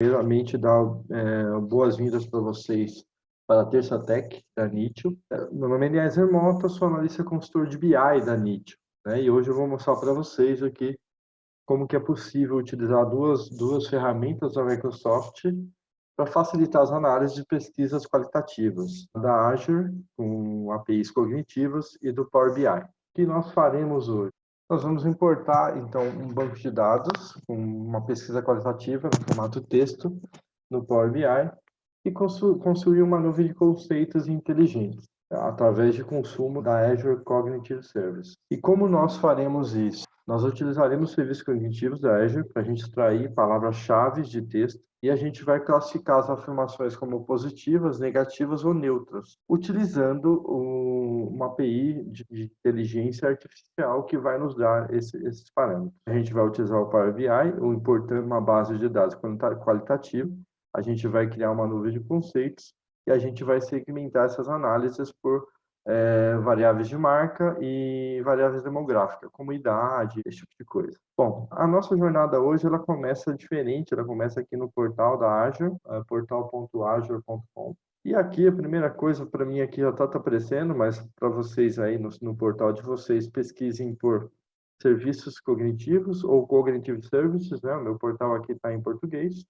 Primeiramente, dar boas-vindas para vocês para a Terça Tech da Nitio. Meu nome é Eliezer Mota, sou analista consultor de BI da Nitio, né? E hoje eu vou mostrar para vocês aqui como que é possível utilizar duas ferramentas da Microsoft para facilitar as análises de pesquisas qualitativas, da Azure, com APIs cognitivas, e do Power BI. O que nós faremos hoje? Nós vamos importar, então, um banco de dados com uma pesquisa qualitativa no formato texto no Power BI e construir uma nuvem de conceitos inteligentes através de consumo da Azure Cognitive Service. E como nós faremos isso? Nós utilizaremos serviços cognitivos da Azure para a gente extrair palavras-chave de texto e a gente vai classificar as afirmações como positivas, negativas ou neutras, utilizando uma API de inteligência artificial que vai nos dar esses parâmetros. A gente vai utilizar o Power BI, importando uma base de dados qualitativa. A gente vai criar uma nuvem de conceitos e a gente vai segmentar essas análises por variáveis de marca e variáveis demográficas, como idade, esse tipo de coisa. Bom, a nossa jornada hoje ela começa diferente, ela começa aqui no portal da Azure, portal.azure.com. E aqui a primeira coisa para mim aqui já está aparecendo, mas para vocês aí no portal de vocês, pesquisem por serviços cognitivos ou cognitive services, né? O meu portal aqui está em português.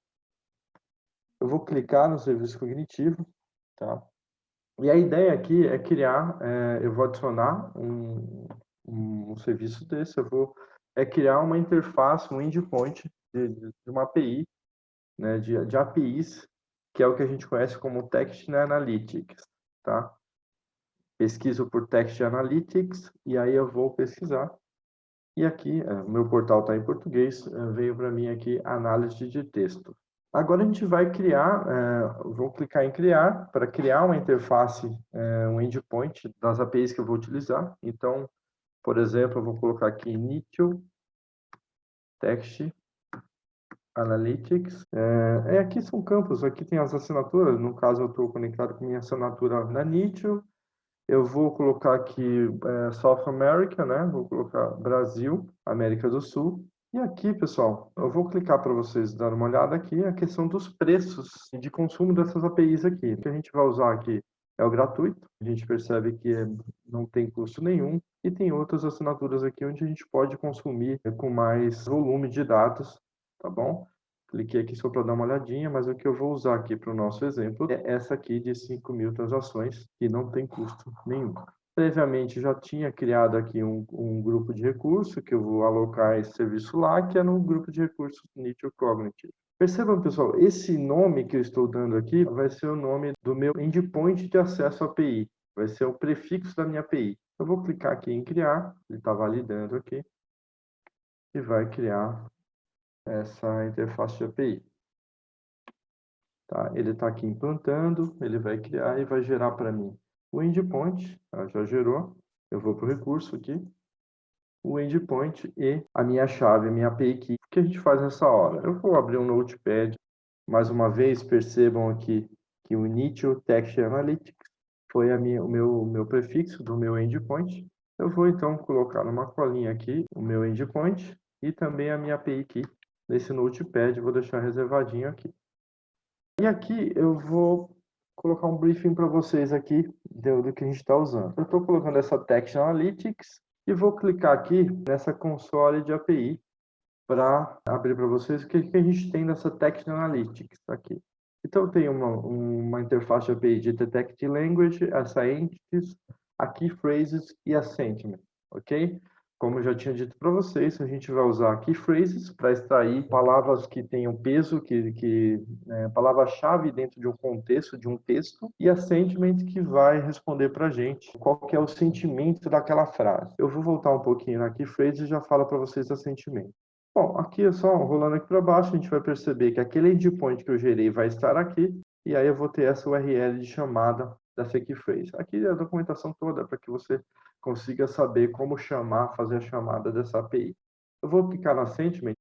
Eu vou clicar no serviço cognitivo, tá? E a ideia aqui é criar, eu vou adicionar um serviço desse, eu vou criar uma interface, um endpoint de uma API, né, de APIs, que é o que a gente conhece como Text Analytics, tá? Pesquiso por Text Analytics e aí eu vou pesquisar. E aqui, meu portal está em português, veio para mim aqui análise de texto. Agora a gente vai criar, vou clicar em criar, para criar uma interface, um endpoint das APIs que eu vou utilizar. Então, por exemplo, eu vou colocar aqui Nitio Text Analytics. Aqui são campos, aqui tem as assinaturas, no caso eu estou conectado com minha assinatura na Nitio. Eu vou colocar aqui South America, né? Vou colocar Brasil, América do Sul. E aqui, pessoal, eu vou clicar para vocês darem uma olhada aqui a questão dos preços de consumo dessas APIs aqui. O que a gente vai usar aqui é o gratuito. A gente percebe que não tem custo nenhum. E tem outras assinaturas aqui onde a gente pode consumir com mais volume de dados, tá bom? Cliquei aqui só para dar uma olhadinha, mas o que eu vou usar aqui para o nosso exemplo é essa aqui de 5.000 transações, que não tem custo nenhum. Previamente, já tinha criado aqui um grupo de recurso, que eu vou alocar esse serviço lá, que é no grupo de recursos Nitio Cognitive. Percebam, pessoal, esse nome que eu estou dando aqui vai ser o nome do meu endpoint de acesso à API. Vai ser o prefixo da minha API. Eu vou clicar aqui em criar, ele está validando aqui, e vai criar essa interface de API. Tá? Ele está aqui implantando, ele vai criar e vai gerar para mim o endpoint, já gerou, eu vou para o recurso aqui, o endpoint e a minha chave, a minha API key. O que a gente faz nessa hora? Eu vou abrir um Notepad, mais uma vez, percebam aqui que o Nitio Text Analytics foi o meu prefixo do meu endpoint. Eu vou então colocar numa colinha aqui o meu endpoint e também a minha API key nesse Notepad, vou deixar reservadinho aqui. E aqui eu vou colocar um briefing para vocês aqui do que a gente está usando. Eu estou colocando essa Text Analytics e vou clicar aqui nessa console de API para abrir para vocês o que a gente tem nessa Text Analytics aqui. Então, eu tenho uma interface de API de Detect Language, essa Entities, a Key Phrases e a Sentiment, ok? Como eu já tinha dito para vocês, a gente vai usar Key Phrases para extrair palavras que tenham peso, palavra-chave dentro de um contexto, de um texto, e a Sentiment que vai responder para a gente qual que é o sentimento daquela frase. Eu vou voltar um pouquinho na Key Phrases e já falo para vocês a sentimento. Bom, aqui é só rolando aqui para baixo, a gente vai perceber que aquele endpoint que eu gerei vai estar aqui, e aí eu vou ter essa URL de chamada dessa key phrase. Aqui é a documentação toda para que você consiga saber como chamar, fazer a chamada dessa API. Eu vou clicar na Sentiment,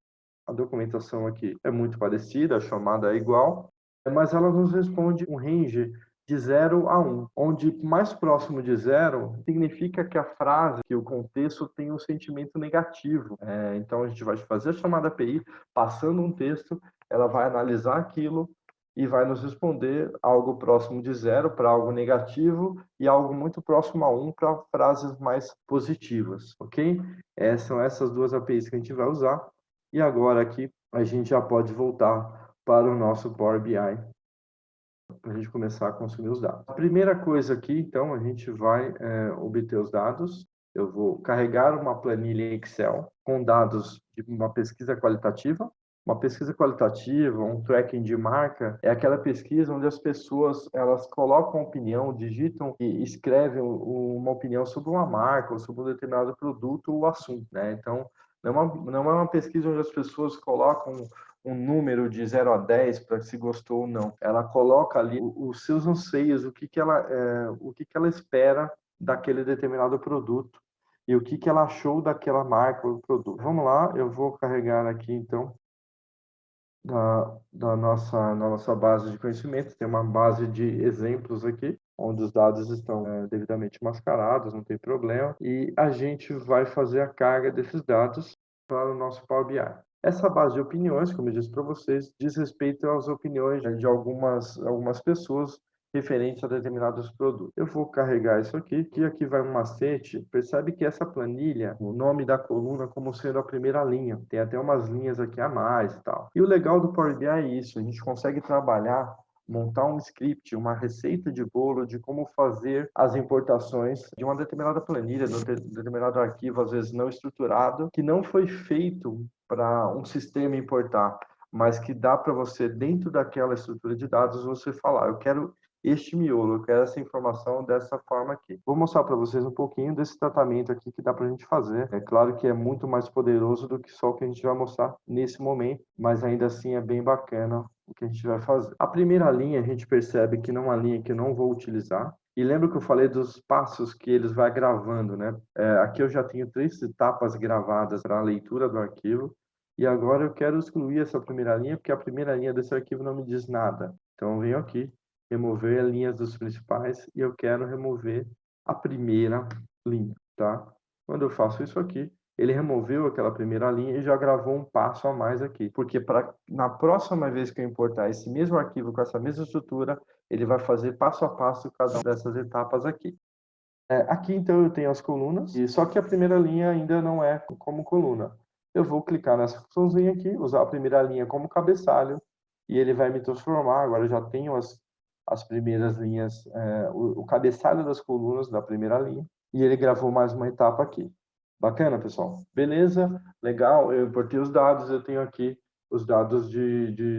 a documentação aqui é muito parecida, a chamada é igual, mas ela nos responde um range de 0 a 1, onde mais próximo de 0 significa que a frase, que o contexto tem um sentimento negativo. Então, a gente vai fazer a chamada API, passando um texto, ela vai analisar aquilo e vai nos responder algo próximo de 0 para algo negativo e algo muito próximo a 1 para frases mais positivas, ok? São essas duas APIs que a gente vai usar. E agora aqui a gente já pode voltar para o nosso Power BI para a gente começar a consumir os dados. A primeira coisa aqui, então, a gente vai obter os dados. Eu vou carregar uma planilha em Excel com dados de uma pesquisa qualitativa. Uma pesquisa qualitativa, um tracking de marca, é aquela pesquisa onde as pessoas elas colocam opinião, digitam e escrevem uma opinião sobre uma marca ou sobre um determinado produto ou assunto, né? Então, não é uma pesquisa onde as pessoas colocam um número de 0 a 10 para se gostou ou não. Ela coloca ali os seus anseios, o que ela espera daquele determinado produto e o que ela achou daquela marca ou produto. Vamos lá, eu vou carregar aqui então na nossa base de conhecimento. Tem uma base de exemplos aqui, onde os dados estão devidamente mascarados, não tem problema. E a gente vai fazer a carga desses dados para o nosso Power BI. Essa base de opiniões, como eu disse para vocês, diz respeito às opiniões de algumas pessoas referente a determinados produtos. Eu vou carregar isso aqui, que aqui vai um macete. Percebe que essa planilha, o nome da coluna como sendo a primeira linha. Tem até umas linhas aqui a mais e tal. E o legal do Power BI é isso, a gente consegue trabalhar, montar um script, uma receita de bolo de como fazer as importações de uma determinada planilha, de um determinado arquivo, às vezes não estruturado, que não foi feito para um sistema importar, mas que dá para você, dentro daquela estrutura de dados, você falar, eu quero este miolo, eu quero essa informação dessa forma aqui. Vou mostrar para vocês um pouquinho desse tratamento aqui que dá para a gente fazer. É claro que é muito mais poderoso do que só o que a gente vai mostrar nesse momento, mas ainda assim é bem bacana o que a gente vai fazer. A primeira linha a gente percebe que não é uma linha que eu não vou utilizar. E lembra que eu falei dos passos que eles vai gravando, né? Aqui eu já tenho 3 etapas gravadas para a leitura do arquivo. E agora eu quero excluir essa primeira linha, porque a primeira linha desse arquivo não me diz nada. Então eu venho aqui, remover as linhas dos principais e eu quero remover a primeira linha, tá? Quando eu faço isso aqui, ele removeu aquela primeira linha e já gravou um passo a mais aqui, porque na próxima vez que eu importar esse mesmo arquivo com essa mesma estrutura, ele vai fazer passo a passo cada uma dessas etapas aqui. Aqui então eu tenho as colunas, e só que a primeira linha ainda não é como coluna. Eu vou clicar nessa funçãozinha aqui, usar a primeira linha como cabeçalho, e ele vai me transformar. Agora eu já tenho as primeiras linhas, o cabeçalho das colunas da primeira linha, e ele gravou mais uma etapa aqui. Bacana, pessoal? Beleza, legal, eu importei os dados, eu tenho aqui os dados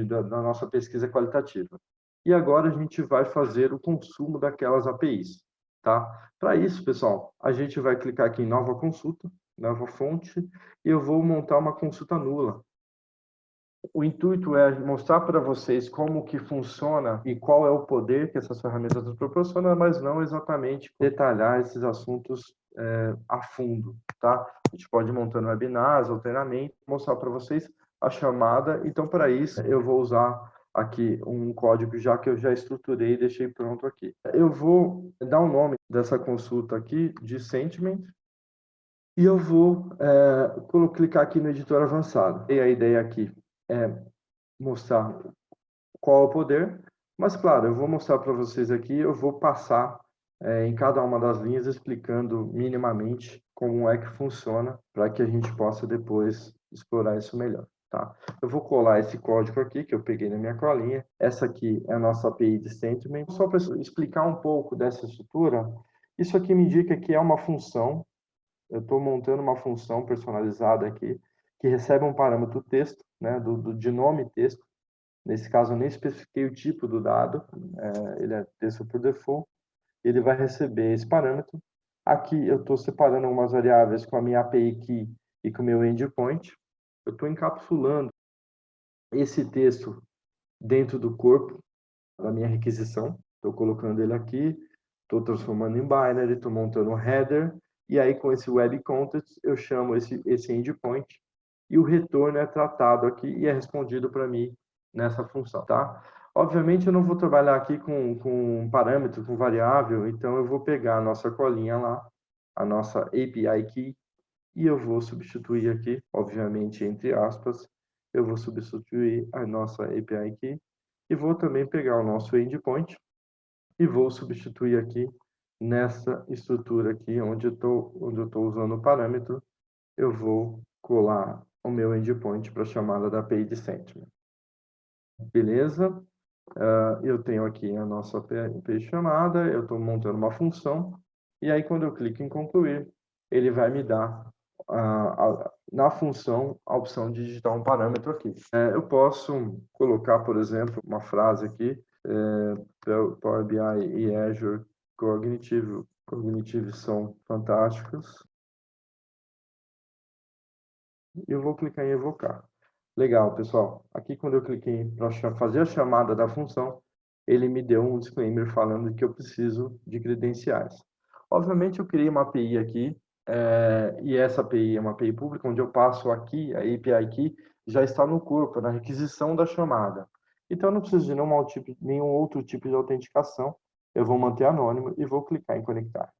da nossa pesquisa qualitativa. E agora a gente vai fazer o consumo daquelas APIs, tá? Para isso, pessoal, a gente vai clicar aqui em nova consulta, nova fonte, e eu vou montar uma consulta nula. O intuito é mostrar para vocês como que funciona e qual é o poder que essas ferramentas nos proporcionam, mas não exatamente detalhar esses assuntos a fundo, tá? A gente pode ir montando webinars, alternamente, mostrar para vocês a chamada. Então, para isso, eu vou usar aqui um código já que eu já estruturei e deixei pronto aqui. Eu vou dar o nome dessa consulta aqui de Sentiment e eu vou clicar aqui no editor avançado. E a ideia aqui é mostrar qual é o poder, mas claro, eu vou mostrar para vocês aqui, eu vou passar em cada uma das linhas explicando minimamente como é que funciona para que a gente possa depois explorar isso melhor, tá? Eu vou colar esse código aqui que eu peguei na minha colinha. Essa aqui é a nossa API de Sentiment. Só para explicar um pouco dessa estrutura, isso aqui me indica que é uma função. Eu estou montando uma função personalizada aqui que recebe um parâmetro texto, né, de nome texto. Nesse caso, eu nem especifiquei o tipo do dado, ele é texto por default. Ele vai receber esse parâmetro. Aqui eu estou separando algumas variáveis com a minha API key e com o meu endpoint. Eu estou encapsulando esse texto dentro do corpo da minha requisição. Estou colocando ele aqui, estou transformando em binary, estou montando um header, e aí com esse web context eu chamo esse endpoint, e o retorno é tratado aqui e é respondido para mim nessa função, tá? Obviamente eu não vou trabalhar aqui com parâmetro, com variável, então eu vou pegar a nossa colinha lá, a nossa API key, e eu vou substituir aqui, obviamente, entre aspas, eu vou substituir a nossa API Key e vou também pegar o nosso endpoint e vou substituir aqui nessa estrutura aqui, onde eu estou usando o parâmetro, eu vou colar o meu endpoint para a chamada da API de Sentiment. Beleza? Eu tenho aqui a nossa API chamada, eu estou montando uma função, e aí quando eu clico em concluir, ele vai me dar na função a opção de digitar um parâmetro aqui. Eu posso colocar, por exemplo, uma frase aqui, Power BI e Azure Cognitive são fantásticos. E eu vou clicar em evocar. Legal, pessoal. Aqui, quando eu cliquei para fazer a chamada da função, ele me deu um disclaimer falando que eu preciso de credenciais. Obviamente, eu criei uma API aqui, e essa API é uma API pública, onde eu passo aqui, a API Key já está no corpo, na requisição da chamada. Então, eu não preciso de nenhum outro tipo de autenticação. Eu vou manter anônimo e vou clicar em conectar.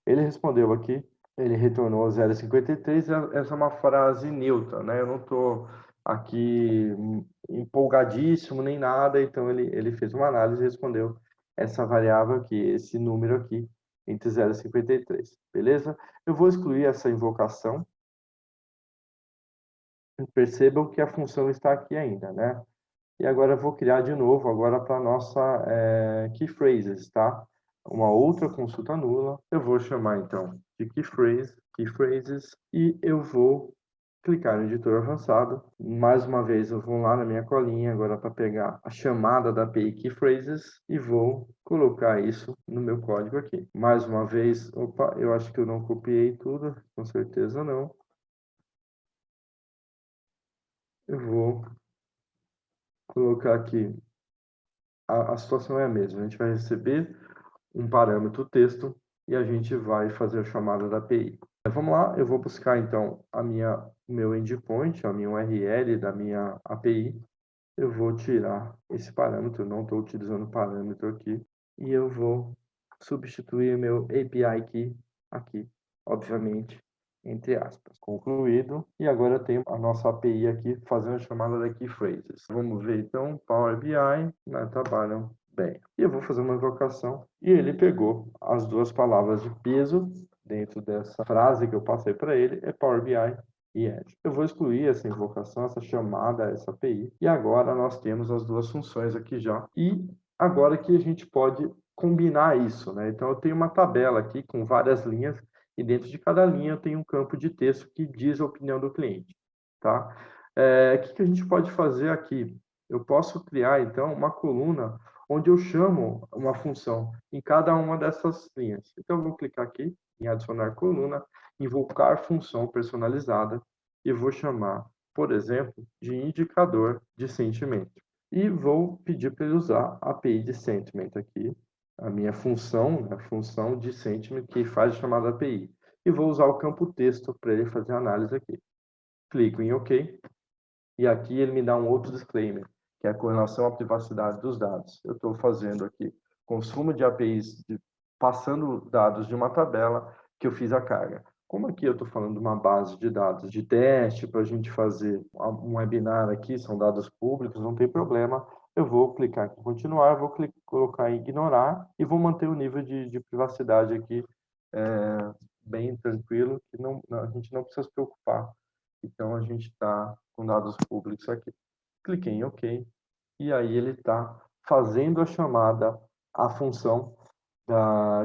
Ele respondeu aqui, ele retornou 0,53, essa é uma frase neutra, né? Eu não estou aqui empolgadíssimo nem nada, então ele fez uma análise e respondeu essa variável aqui, esse número aqui, entre 0,53, beleza? Eu vou excluir essa invocação. Percebam que a função está aqui ainda, né? E agora eu vou criar de novo, agora para a nossa key phrases, tá? Uma outra consulta nula. Eu vou chamar, então, de key phrases, e eu vou clicar no editor avançado. Mais uma vez, eu vou lá na minha colinha agora para pegar a chamada da API key phrases e vou colocar isso no meu código aqui. Mais uma vez, opa, eu acho que eu não copiei tudo, com certeza não. Eu vou colocar aqui, a situação é a mesma, a gente vai receber um parâmetro texto e a gente vai fazer a chamada da API. Vamos lá, eu vou buscar então o meu endpoint, a minha URL da minha API. Eu vou tirar esse parâmetro, não estou utilizando parâmetro aqui, e eu vou substituir o meu API Key aqui, obviamente, entre aspas. Concluído, e agora eu tenho a nossa API aqui fazendo a chamada da Key Phrases. Vamos ver então, Power BI, né, trabalham bem. E eu vou fazer uma invocação, e ele pegou as duas palavras de peso dentro dessa frase que eu passei para ele, é Power BI e Edge. Eu vou excluir essa invocação, essa chamada, essa API, e agora nós temos as duas funções aqui já. E agora que a gente pode combinar isso, né? Então eu tenho uma tabela aqui com várias linhas, e dentro de cada linha eu tenho um campo de texto que diz a opinião do cliente, tá? O que a gente pode fazer aqui? Eu posso criar, então, uma coluna onde eu chamo uma função em cada uma dessas linhas. Então, eu vou clicar aqui em adicionar coluna, invocar função personalizada e vou chamar, por exemplo, de indicador de sentimento. E vou pedir para ele usar a API de sentiment aqui, a minha função, a função de sentiment que faz a chamada API. E vou usar o campo texto para ele fazer a análise aqui. Clico em OK. E aqui ele me dá um outro disclaimer, que é com relação à privacidade dos dados. Eu estou fazendo aqui consumo de APIs, passando dados de uma tabela que eu fiz a carga. Como aqui eu estou falando de uma base de dados de teste para a gente fazer um webinar aqui, são dados públicos, não tem problema. Eu vou clicar aqui em continuar, vou colocar em ignorar e vou manter o nível de privacidade aqui bem tranquilo, que a gente não precisa se preocupar. Então, a gente está com dados públicos aqui. Cliquei em OK, e aí ele está fazendo a chamada, a função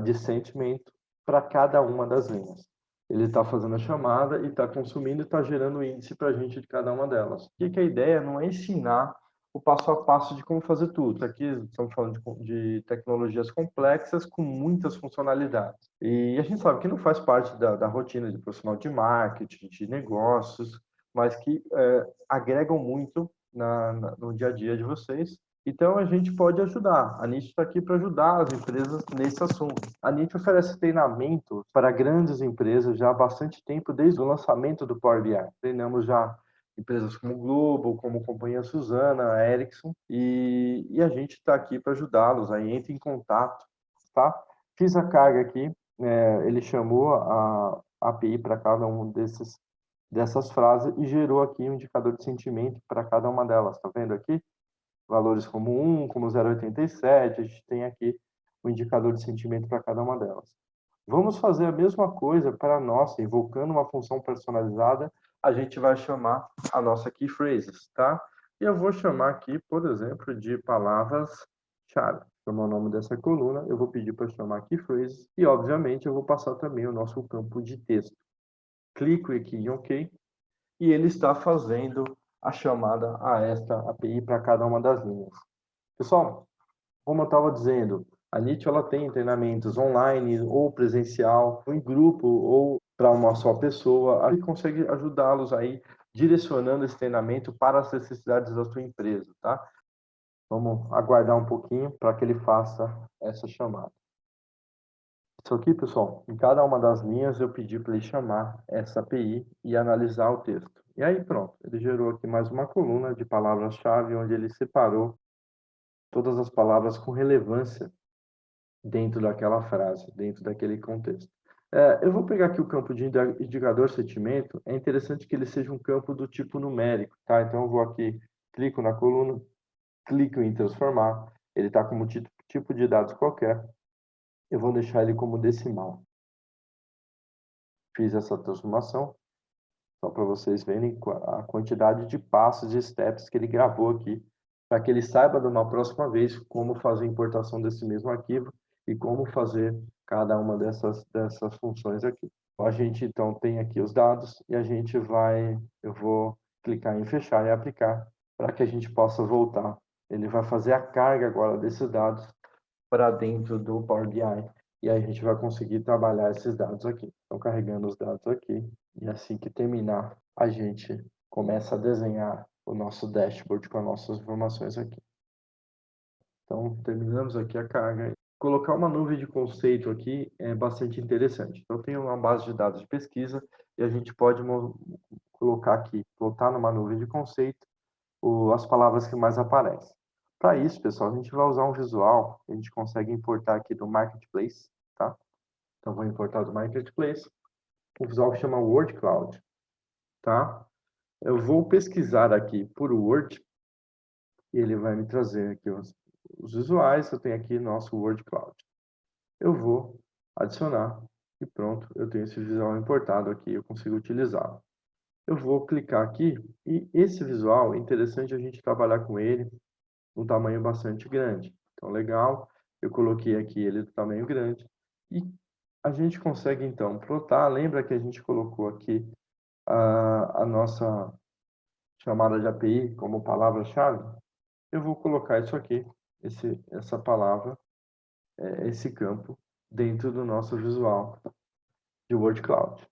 de sentimento para cada uma das linhas. Ele está fazendo a chamada e está consumindo e está gerando o índice para a gente de cada uma delas. Que a ideia não é ensinar o passo a passo de como fazer tudo. Aqui estamos falando de tecnologias complexas com muitas funcionalidades. E a gente sabe que não faz parte da rotina de profissional de marketing, de negócios, mas que agregam muito no dia a dia de vocês. Então, a gente pode ajudar. A NIT está aqui para ajudar as empresas nesse assunto. A NIT oferece treinamento para grandes empresas já há bastante tempo, desde o lançamento do Power BI. Treinamos já empresas como Globo, como Companhia Suzana, a Ericsson, e a gente está aqui para ajudá-los. Aí entre em contato, tá? Fiz a carga aqui, ele chamou a API para cada um desses dessas frases e gerou aqui um indicador de sentimento para cada uma delas. Está vendo aqui? Valores como 1, como 0,87, a gente tem aqui o indicador de sentimento para cada uma delas. Vamos fazer a mesma coisa para a nossa, invocando uma função personalizada, a gente vai chamar a nossa key phrases, tá? E eu vou chamar aqui, por exemplo, de palavras-chave. Chamar o nome dessa coluna, eu vou pedir para chamar key phrases e, obviamente, eu vou passar também o nosso campo de texto. Clico aqui em OK e ele está fazendo a chamada a esta API para cada uma das linhas. Pessoal, como eu estava dizendo, a NIT ela tem treinamentos online ou presencial, ou em grupo ou para uma só pessoa. A gente consegue ajudá-los aí direcionando esse treinamento para as necessidades da sua empresa, tá? Vamos aguardar um pouquinho para que ele faça essa chamada. Isso aqui, pessoal, em cada uma das linhas eu pedi para ele chamar essa API e analisar o texto. E aí pronto, ele gerou aqui mais uma coluna de palavras-chave onde ele separou todas as palavras com relevância dentro daquela frase, dentro daquele contexto. Eu vou pegar aqui o campo de indicador sentimento. É interessante que ele seja um campo do tipo numérico, tá? Então eu vou aqui, clico na coluna, clico em transformar. Ele está como tipo de dados qualquer. Eu vou deixar ele como decimal. Fiz essa transformação, só para vocês verem a quantidade de passos e steps que ele gravou aqui, para que ele saiba de uma próxima vez como fazer a importação desse mesmo arquivo e como fazer cada uma dessas funções aqui. A gente então tem aqui os dados e eu vou clicar em fechar e aplicar para que a gente possa voltar. Ele vai fazer a carga agora desses dados para dentro do Power BI e aí a gente vai conseguir trabalhar esses dados aqui. Então, carregando os dados aqui e assim que terminar, a gente começa a desenhar o nosso dashboard com as nossas informações aqui. Então, terminamos aqui a carga. Colocar uma nuvem de conceito aqui é bastante interessante. Então, tem uma base de dados de pesquisa e a gente pode colocar aqui, botar numa nuvem de conceito as palavras que mais aparecem. Para isso, pessoal, a gente vai usar um visual que a gente consegue importar aqui do Marketplace, tá? Então, vou importar do Marketplace um visual que chama Word Cloud, tá? Eu vou pesquisar aqui por Word e ele vai me trazer aqui os visuais. Eu tenho aqui nosso Word Cloud. Eu vou adicionar e pronto, eu tenho esse visual importado aqui, eu consigo utilizá-lo. Eu vou clicar aqui e esse visual é interessante a gente trabalhar com ele um tamanho bastante grande. Então, legal, eu coloquei aqui ele do tamanho grande e a gente consegue então plotar. Lembra que a gente colocou aqui a nossa chamada de API como palavra-chave? Eu vou colocar isso aqui, essa palavra, esse campo, dentro do nosso visual de Word Cloud.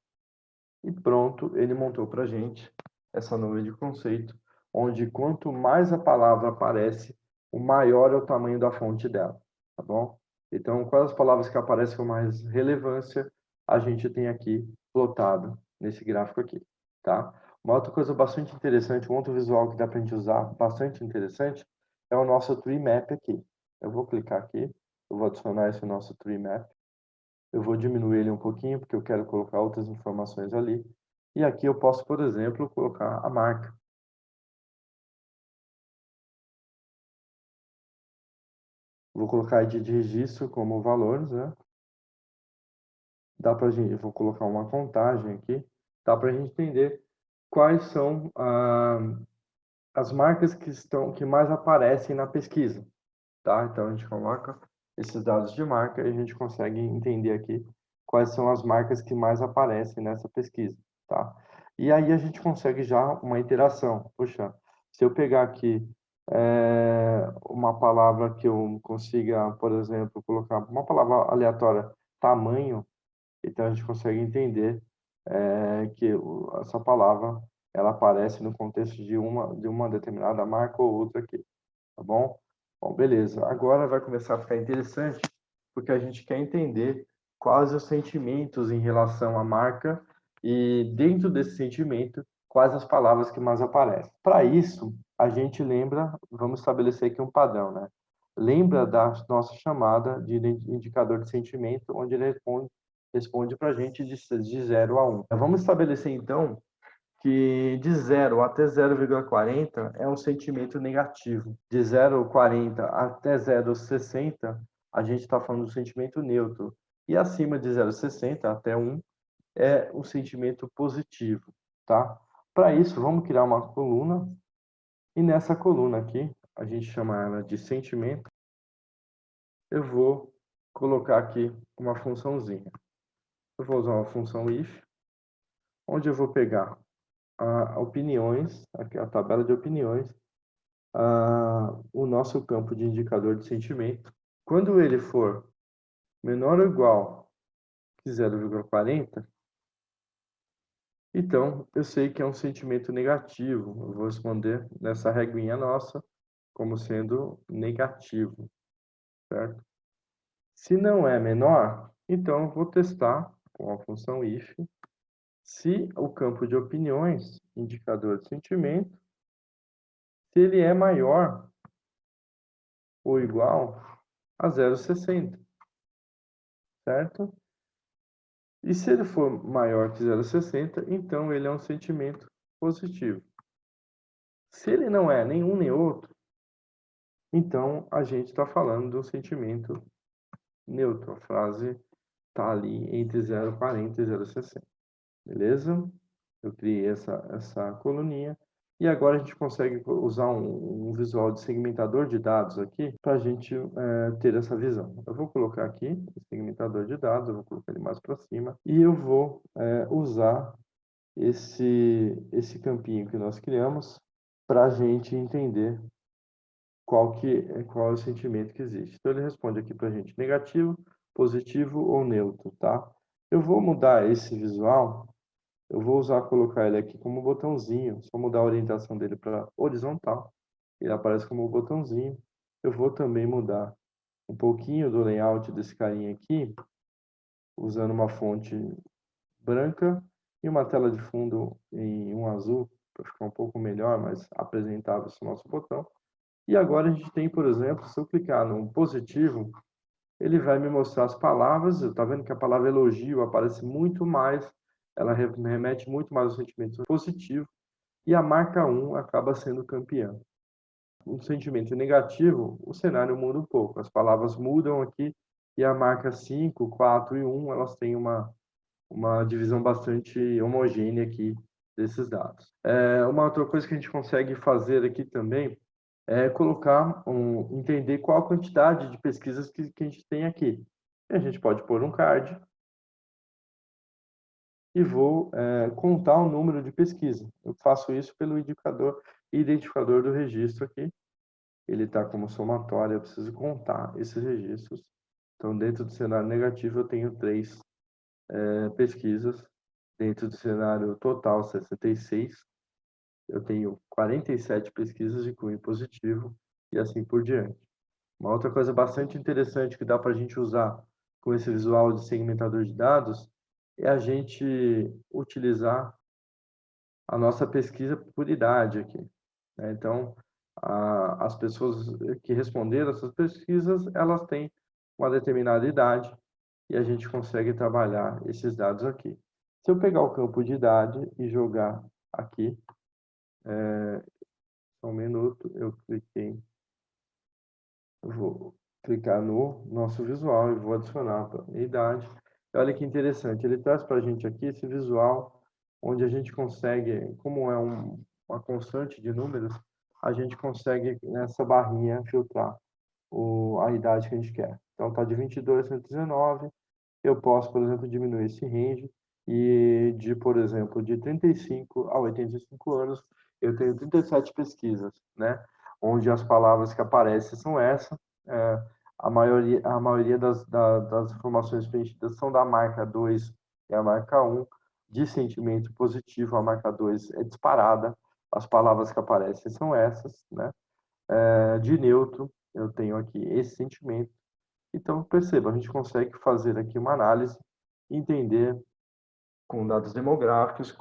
E pronto, ele montou para a gente essa nuvem de conceito, onde quanto mais a palavra aparece, o maior é o tamanho da fonte dela, tá bom? Então, quais as palavras que aparecem com mais relevância, a gente tem aqui plotado nesse gráfico aqui, tá? Uma outra coisa bastante interessante, um outro visual que dá para a gente usar, bastante interessante, é o nosso tree map aqui. Eu vou clicar aqui, eu vou adicionar esse nosso tree map. Eu vou diminuir ele um pouquinho, porque eu quero colocar outras informações ali. E aqui eu posso, por exemplo, colocar a marca. Vou colocar ID de registro como valores, né? Dá pra gente, eu vou colocar uma contagem aqui. Dá para a gente entender quais são as marcas que mais aparecem na pesquisa, tá? Então a gente coloca esses dados de marca e a gente consegue entender aqui quais são as marcas que mais aparecem nessa pesquisa, tá? E aí a gente consegue já uma interação. Puxa, se eu pegar aqui uma palavra que eu consiga, por exemplo, colocar uma palavra aleatória, tamanho, então a gente consegue entender que essa palavra ela aparece no contexto de uma determinada marca ou outra aqui, tá bom? Bom, beleza. Agora vai começar a ficar interessante, porque a gente quer entender quais os sentimentos em relação à marca e, dentro desse sentimento, quais as palavras que mais aparecem. Para isso, a gente lembra, vamos estabelecer aqui um padrão, né? Lembra da nossa chamada de indicador de sentimento, onde ele responde para a gente de 0 a 1. Vamos estabelecer, então, que de 0 até 0,40 é um sentimento negativo. De 0,40 até 0,60, a gente está falando do sentimento neutro. E acima de 0,60 até 1 é um sentimento positivo, tá? Para isso, vamos criar uma coluna. E nessa coluna aqui, a gente chama ela de sentimento. Eu vou colocar aqui uma funçãozinha. Eu vou usar uma função if, onde eu vou pegar opiniões, aqui a tabela de opiniões, o nosso campo de indicador de sentimento. Quando ele for menor ou igual que 0,40, então eu sei que é um sentimento negativo. Eu vou responder nessa reguinha nossa como sendo negativo, certo? Se não é menor, então eu vou testar com a função if se o campo de opiniões, indicador de sentimento, se ele é maior ou igual a 0,60, certo? E se ele for maior que 0,60, então ele é um sentimento positivo. Se ele não é nenhum nem outro, então a gente está falando do sentimento neutro. A frase está ali entre 0,40 e 0,60. Beleza? Eu criei essa coluninha. E agora a gente consegue usar um visual de segmentador de dados aqui para a gente ter essa visão. Eu vou colocar aqui o segmentador de dados, eu vou colocar ele mais para cima e eu vou usar esse campinho que nós criamos para a gente entender qual é o sentimento que existe. Então ele responde aqui para a gente negativo, positivo ou neutro, tá? Eu vou mudar esse visual. Eu vou colocar ele aqui como botãozinho, só mudar a orientação dele para horizontal. Ele aparece como botãozinho. Eu vou também mudar um pouquinho do layout desse carinha aqui, usando uma fonte branca e uma tela de fundo em um azul, para ficar um pouco melhor, mais apresentável esse nosso botão. E agora a gente tem, por exemplo, se eu clicar no positivo, ele vai me mostrar as palavras. Está vendo que a palavra elogio aparece muito mais, ela remete muito mais ao sentimento positivo, e a marca 1 acaba sendo campeã. Um sentimento negativo, o cenário muda um pouco, as palavras mudam aqui, e a marca 5, 4 e 1, elas têm uma divisão bastante homogênea aqui desses dados. Uma outra coisa que a gente consegue fazer aqui também é entender qual a quantidade de pesquisas que a gente tem aqui. E a gente pode pôr um card e vou contar o número de pesquisa. Eu faço isso pelo identificador do registro aqui. Ele está como somatório, eu preciso contar esses registros. Então, dentro do cenário negativo, eu tenho 3 pesquisas. Dentro do cenário total, 66, eu tenho 47 pesquisas de cunho positivo e assim por diante. Uma outra coisa bastante interessante que dá para a gente usar com esse visual de segmentador de dados é a gente utilizar a nossa pesquisa por idade aqui, né? Então, as pessoas que responderam essas pesquisas, elas têm uma determinada idade e a gente consegue trabalhar esses dados aqui. Se eu pegar o campo de idade e jogar aqui, só um minuto, eu vou clicar no nosso visual e vou adicionar a idade. Olha que interessante, ele traz para a gente aqui esse visual onde a gente consegue, como é uma constante de números, a gente consegue nessa barrinha filtrar a idade que a gente quer. Então está de 22 a 119, eu posso, por exemplo, diminuir esse range e por exemplo, de 35 a 85 anos, eu tenho 37 pesquisas, né? Onde as palavras que aparecem são essas. A maioria das informações preenchidas são da marca 2 e a marca 1. De sentimento positivo, a marca 2 é disparada. As palavras que aparecem são essas, né? De neutro, eu tenho aqui esse sentimento. Então, perceba, a gente consegue fazer aqui uma análise, entender com dados demográficos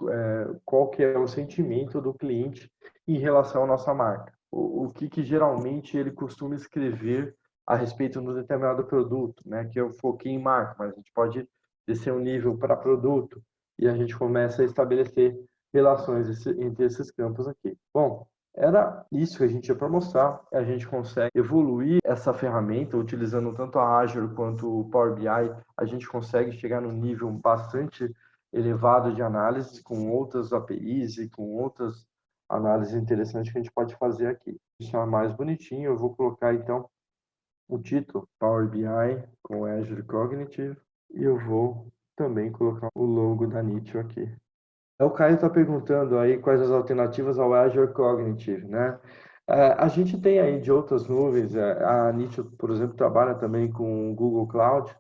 qual que é o sentimento do cliente em relação à nossa marca. O que geralmente ele costuma escrever a respeito de um determinado produto, né? Que eu foquei em marca, mas a gente pode descer um nível para produto e a gente começa a estabelecer relações entre esses campos aqui. Bom, era isso que a gente ia para mostrar. A gente consegue evoluir essa ferramenta utilizando tanto a Azure quanto o Power BI. A gente consegue chegar num nível bastante elevado de análise com outras APIs e com outras análises interessantes que a gente pode fazer aqui. Deixar mais bonitinho, eu vou colocar então o título Power BI com Azure Cognitive e eu vou também colocar o logo da Nitio aqui. O Caio está perguntando aí quais as alternativas ao Azure Cognitive, né? A gente tem aí de outras nuvens, a Nitio, por exemplo, trabalha também com o Google Cloud,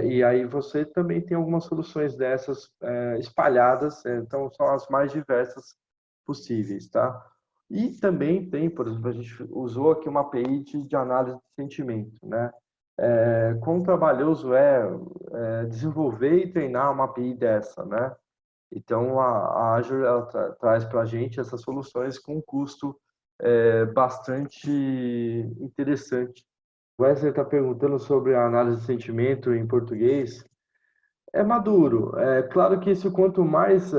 e aí você também tem algumas soluções dessas espalhadas, então são as mais diversas possíveis, tá? E também tem, por exemplo, a gente usou aqui uma API de análise de sentimento, né? Quão trabalhoso é desenvolver e treinar uma API dessa, né? Então, a Azure ela traz para a gente essas soluções com um custo bastante interessante. O Wesley está perguntando sobre a análise de sentimento em português. É maduro. É claro que isso, quanto mais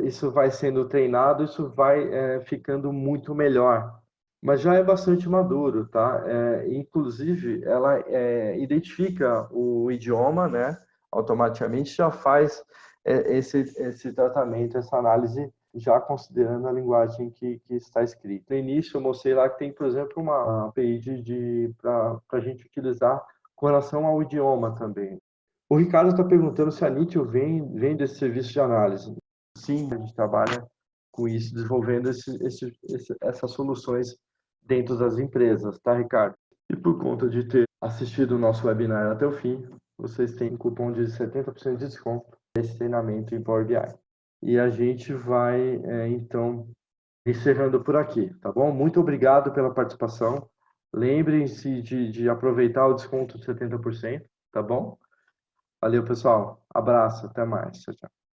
isso vai sendo treinado, isso vai ficando muito melhor. Mas já é bastante maduro, tá? Inclusive, ela identifica o idioma, né? Automaticamente já faz esse tratamento, essa análise, já considerando a linguagem que está escrita. No início, eu mostrei lá que tem, por exemplo, uma API para a gente utilizar com relação ao idioma também. O Ricardo está perguntando se a Nitio vem desse serviço de análise. Sim, a gente trabalha com isso, desenvolvendo essas soluções dentro das empresas, tá, Ricardo? E por conta de ter assistido o nosso webinar até o fim, vocês têm um cupom de 70% de desconto nesse treinamento em Power BI. E a gente vai, então, encerrando por aqui, tá bom? Muito obrigado pela participação. Lembrem-se de aproveitar o desconto de 70%, tá bom? Valeu, pessoal. Abraço, até mais. Tchau, tchau.